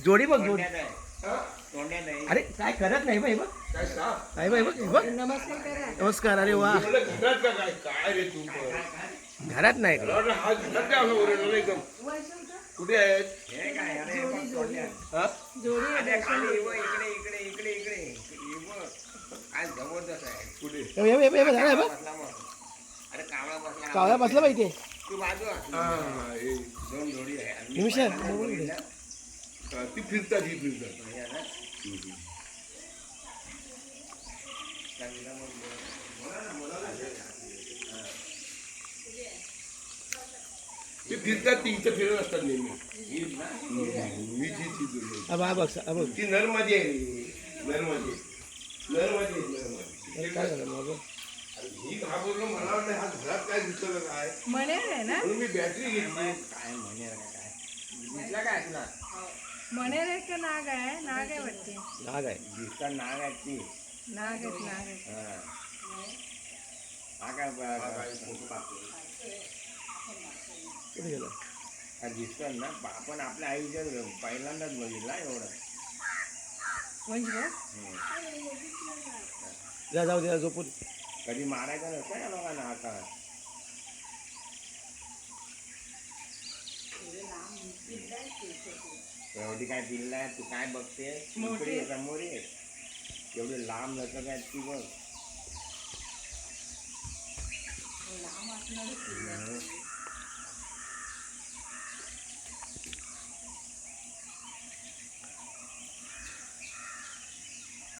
जोडी बघ जोडी. अरे काय करत नाही बाई बघ. काय बाई बघ बघ. नमस्कार. अरे वा. घरात नाही कुठे आहेत? कावळा बसला पाहिजे निमिष ती फिरतात ही फिरतात. ती फिरतात ती इथं फिरत असतात नेहमी. ती नरमध्ये आहे. नरमध्ये काय झालं बाबा. ही घाबरलो मला वाटलं हा घरात काय दिसलं काय मनेर ना म्हणून मी बॅटरी घेतली. काय मनेर काय असणार. मनेर आहे का नाग आहे? नाग आहे वाटते. नाग आहे. दिसतात नाग आहेत ती. नाग आहे. कुठे गेला दिसतात ना आपण आपल्या आईच्या पहिल्यांदाच बघितला एवढं. म्हणजे जाऊ दे झोपून. कधी मारायचं नसतं या लोकांना आता. एवढी काय दिल्ला आहे तू काय बघते इकडे समोर ये. एवढे लांब लचक आहेत ती बघ.